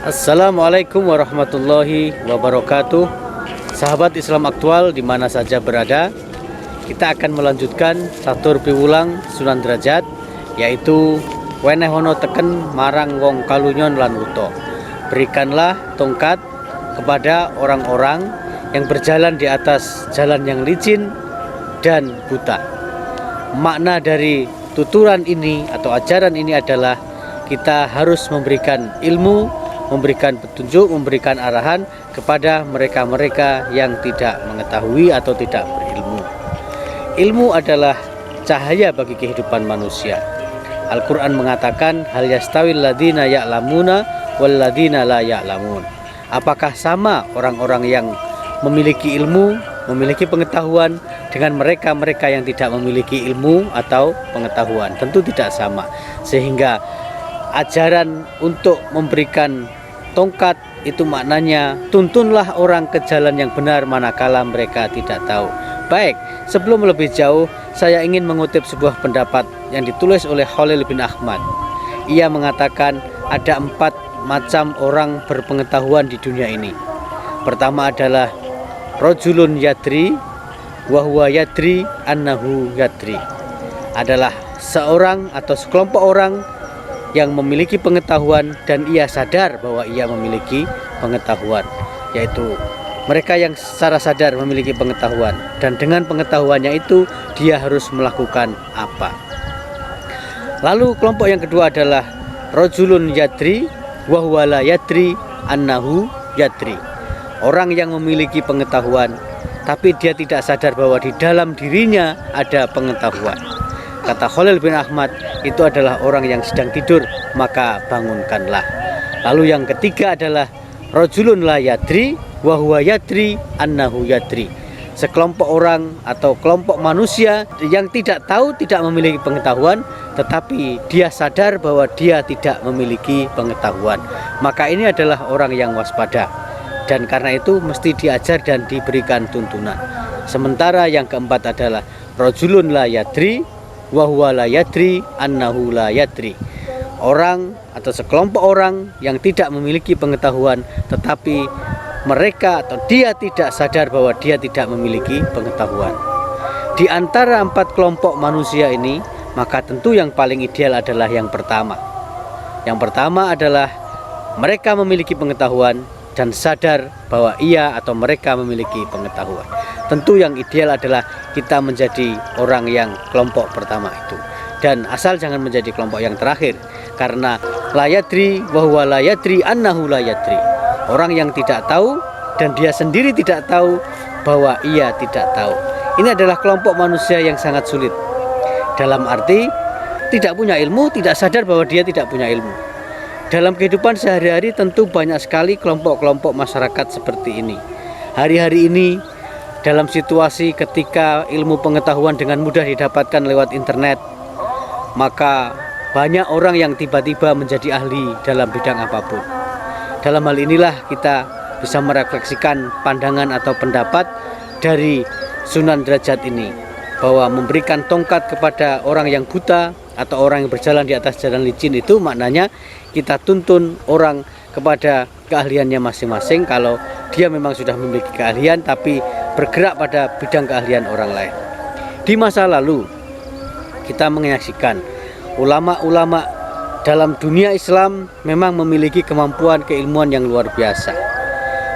Assalamualaikum warahmatullahi wabarakatuh. Sahabat Islam aktual di mana saja berada, kita akan melanjutkan satur piwulang Sunan Derajat, yaitu wenehono teken marang wong kalunyon lan wuto. Berikanlah tongkat kepada orang-orang yang berjalan di atas jalan yang licin dan buta. Makna dari tuturan ini atau ajaran ini adalah kita harus memberikan ilmu, memberikan petunjuk, memberikan arahan kepada mereka-mereka yang tidak mengetahui atau tidak berilmu. Ilmu adalah cahaya bagi kehidupan manusia. Al-Quran mengatakan, hal yastawil ladina ya'lamuna wal ladina la ya'lamun. Apakah sama orang-orang yang memiliki ilmu, memiliki pengetahuan dengan mereka-mereka yang tidak memiliki ilmu atau pengetahuan? Tentu tidak sama. Sehingga ajaran untuk memberikan tongkat itu maknanya tuntunlah orang ke jalan yang benar manakala mereka tidak tahu. Baik, sebelum lebih jauh saya ingin mengutip sebuah pendapat yang ditulis oleh Khalil bin Ahmad. Ia mengatakan ada 4 macam orang berpengetahuan di dunia ini. Pertama adalah rojulun yadri wahwa yadri annahu yadri. Adalah seorang atau sekelompok orang yang memiliki pengetahuan dan ia sadar bahwa ia memiliki pengetahuan, yaitu mereka yang secara sadar memiliki pengetahuan dan dengan pengetahuannya itu dia harus melakukan apa. Lalu kelompok yang kedua adalah rojulun yadri wa huwa la yadri annahu yadri. Orang yang memiliki pengetahuan tapi dia tidak sadar bahwa di dalam dirinya ada pengetahuan. Kata Khalil bin Ahmad, itu adalah orang yang sedang tidur, maka bangunkanlah. Lalu yang ketiga adalah rojulun la yadri wa huwa yadri annahu yadri. Sekelompok orang atau kelompok manusia yang tidak tahu, tidak memiliki pengetahuan, tetapi dia sadar bahwa dia tidak memiliki pengetahuan. Maka ini adalah orang yang waspada. Dan karena itu mesti diajar dan diberikan tuntunan. Sementara yang keempat adalah rojulun la yadri wa huwa la yadri annahu la yadri. Orang atau sekelompok orang yang tidak memiliki pengetahuan tetapi mereka atau dia tidak sadar bahwa dia tidak memiliki pengetahuan. Di antara 4 kelompok manusia ini, maka tentu yang paling ideal adalah yang pertama. Yang pertama adalah mereka memiliki pengetahuan dan sadar bahwa ia atau mereka memiliki pengetahuan. Tentu yang ideal adalah kita menjadi orang yang kelompok pertama itu. Dan asal jangan menjadi kelompok yang terakhir. Karena la yadri wa huwa la yadri annahu la yadri. Orang yang tidak tahu dan dia sendiri tidak tahu bahwa ia tidak tahu. Ini adalah kelompok manusia yang sangat sulit. Dalam arti tidak punya ilmu, tidak sadar bahwa dia tidak punya ilmu. Dalam kehidupan sehari-hari tentu banyak sekali kelompok-kelompok masyarakat seperti ini. Hari-hari ini dalam situasi ketika ilmu pengetahuan dengan mudah didapatkan lewat internet, maka banyak orang yang tiba-tiba menjadi ahli dalam bidang apapun. Dalam hal inilah kita bisa merefleksikan pandangan atau pendapat dari Sunan Derajat ini, bahwa memberikan tongkat kepada orang yang buta atau orang yang berjalan di atas jalan licin itu maknanya kita tuntun orang kepada keahliannya masing-masing. Kalau dia memang sudah memiliki keahlian tapi bergerak pada bidang keahlian orang lain. Di masa lalu kita menyaksikan ulama-ulama dalam dunia Islam memang memiliki kemampuan keilmuan yang luar biasa.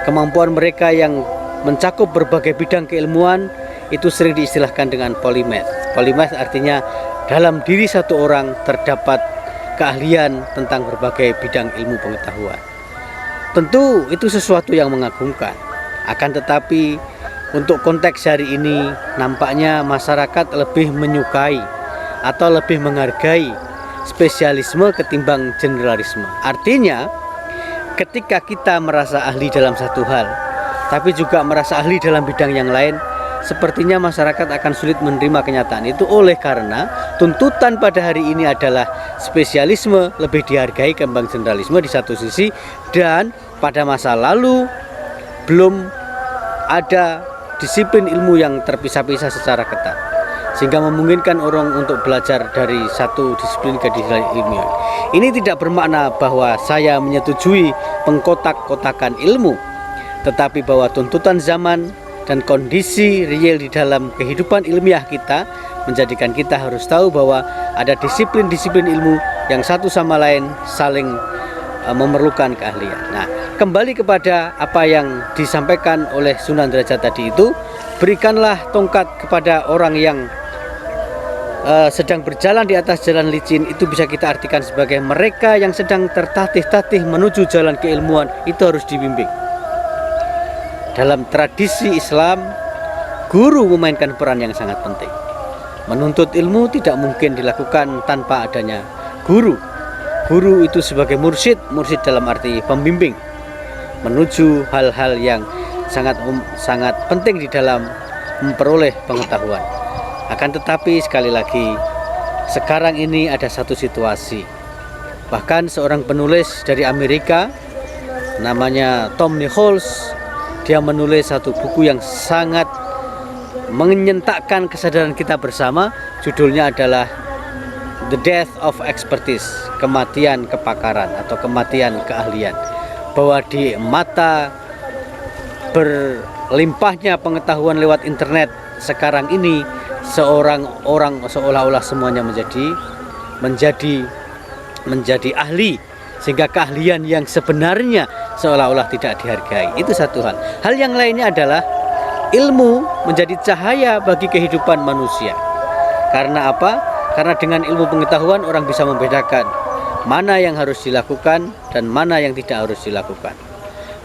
Kemampuan mereka yang mencakup berbagai bidang keilmuan itu sering diistilahkan dengan polimath. Polimath artinya dalam diri satu orang terdapat keahlian tentang berbagai bidang ilmu pengetahuan. Tentu itu sesuatu yang mengagumkan. Akan tetapi untuk konteks hari ini nampaknya masyarakat lebih menyukai atau lebih menghargai spesialisme ketimbang generalisme. Artinya ketika kita merasa ahli dalam satu hal tapi juga merasa ahli dalam bidang yang lain, sepertinya masyarakat akan sulit menerima kenyataan itu. Oleh karena tuntutan pada hari ini adalah spesialisme lebih dihargai ketimbang generalisme di satu sisi, dan pada masa lalu belum ada disiplin ilmu yang terpisah-pisah secara ketat. sehingga memungkinkan orang untuk belajar dari satu disiplin ke disiplin ilmiah. Ini tidak bermakna bahwa saya menyetujui pengkotak-kotakan ilmu, tetapi bahwa tuntutan zaman dan kondisi real di dalam kehidupan ilmiah kita menjadikan kita harus tahu bahwa ada disiplin-disiplin ilmu yang satu sama lain saling memerlukan keahlian. Nah, kembali kepada apa yang disampaikan oleh Sunan Derajat tadi itu, berikanlah tongkat kepada orang yang sedang berjalan di atas jalan licin. Itu bisa kita artikan sebagai mereka yang sedang tertatih-tatih menuju jalan keilmuan, itu harus dibimbing. Dalam tradisi Islam, guru memainkan peran yang sangat penting. Menuntut ilmu tidak mungkin dilakukan tanpa adanya guru. Guru itu sebagai mursyid dalam arti pembimbing menuju hal-hal yang sangat penting di dalam memperoleh pengetahuan. Akan tetapi sekali lagi, sekarang ini ada satu situasi. Bahkan seorang penulis dari Amerika namanya Tom Nichols, dia menulis satu buku yang sangat menyentakkan kesadaran kita bersama. Judulnya adalah The Death of Expertise, kematian kepakaran atau kematian keahlian. Bahwa di mata berlimpahnya pengetahuan lewat internet sekarang ini, seorang orang seolah-olah semuanya menjadi ahli, sehingga keahlian yang sebenarnya seolah-olah tidak dihargai. Itu satu hal. Hal yang lainnya adalah ilmu menjadi cahaya bagi kehidupan manusia. Karena apa? Karena dengan ilmu pengetahuan orang bisa membedakan mana yang harus dilakukan dan mana yang tidak harus dilakukan.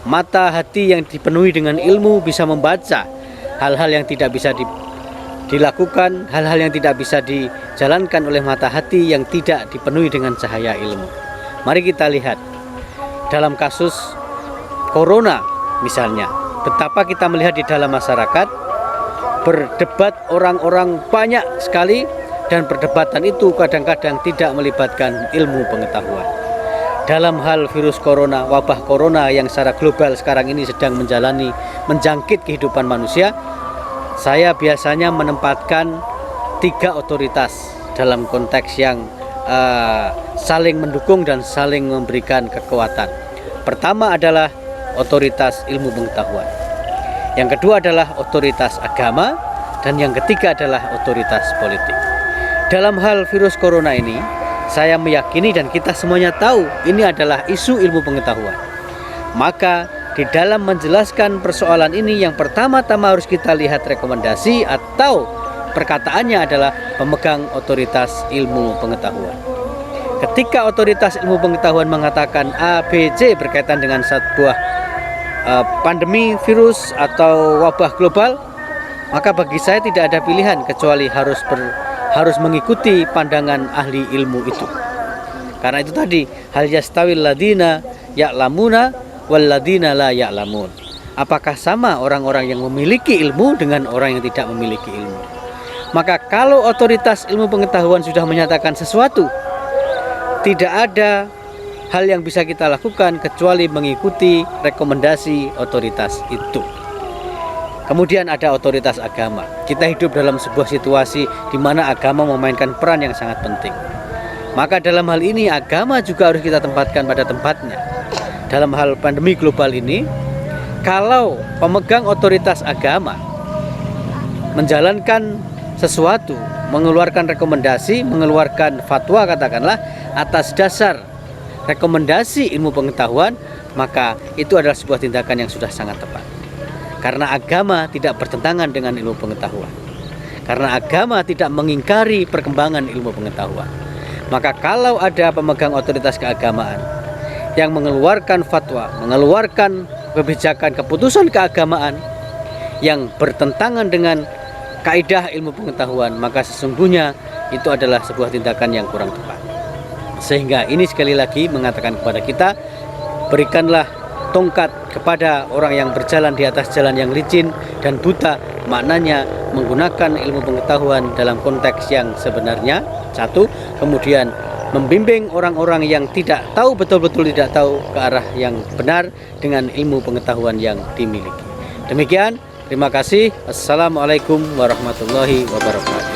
Mata hati yang dipenuhi dengan ilmu bisa membaca hal-hal yang tidak bisa dilakukan, hal-hal yang tidak bisa dijalankan oleh mata hati yang tidak dipenuhi dengan cahaya ilmu. Mari kita lihat dalam kasus corona misalnya, betapa kita melihat di dalam masyarakat berdebat orang-orang banyak sekali, dan perdebatan itu kadang-kadang tidak melibatkan ilmu pengetahuan. Dalam hal virus corona, wabah corona yang secara global sekarang ini sedang menjangkit kehidupan manusia, saya biasanya menempatkan 3 otoritas dalam konteks yang saling mendukung dan saling memberikan kekuatan. Pertama adalah otoritas ilmu pengetahuan, yang kedua adalah otoritas agama, dan yang ketiga adalah otoritas politik. Dalam hal virus corona ini, saya meyakini dan kita semuanya tahu ini adalah isu ilmu pengetahuan. Maka di dalam menjelaskan persoalan ini, yang pertama-tama harus kita lihat rekomendasi atau perkataannya adalah pemegang otoritas ilmu pengetahuan. Ketika otoritas ilmu pengetahuan mengatakan A, B, C berkaitan dengan sebuah pandemi virus atau wabah global, maka bagi saya tidak ada pilihan kecuali harus mengikuti pandangan ahli ilmu itu. Karena itu tadi, hal yastawil ladina ya'lamuna wal ladina la ya'lamun. Apakah sama orang-orang yang memiliki ilmu dengan orang yang tidak memiliki ilmu? Maka kalau otoritas ilmu pengetahuan sudah menyatakan sesuatu, tidak ada hal yang bisa kita lakukan kecuali mengikuti rekomendasi otoritas itu. Kemudian ada otoritas agama. Kita hidup dalam sebuah situasi di mana agama memainkan peran yang sangat penting. Maka dalam hal ini agama juga harus kita tempatkan pada tempatnya. Dalam hal pandemi global ini, kalau pemegang otoritas agama menjalankan sesuatu, mengeluarkan rekomendasi, mengeluarkan fatwa katakanlah atas dasar rekomendasi ilmu pengetahuan, maka itu adalah sebuah tindakan yang sudah sangat tepat. Karena agama tidak bertentangan dengan ilmu pengetahuan. Karena agama tidak mengingkari perkembangan ilmu pengetahuan. Maka kalau ada pemegang otoritas keagamaan yang mengeluarkan fatwa, mengeluarkan kebijakan, keputusan keagamaan yang bertentangan dengan kaidah ilmu pengetahuan, maka sesungguhnya itu adalah sebuah tindakan yang kurang tepat. Sehingga ini sekali lagi mengatakan kepada kita, berikanlah tongkat kepada orang yang berjalan di atas jalan yang licin dan buta, maknanya menggunakan ilmu pengetahuan dalam konteks yang sebenarnya, satu. Kemudian membimbing orang-orang yang tidak tahu, betul-betul tidak tahu, ke arah yang benar dengan ilmu pengetahuan yang dimiliki. Demikian, terima kasih. Assalamualaikum warahmatullahi wabarakatuh.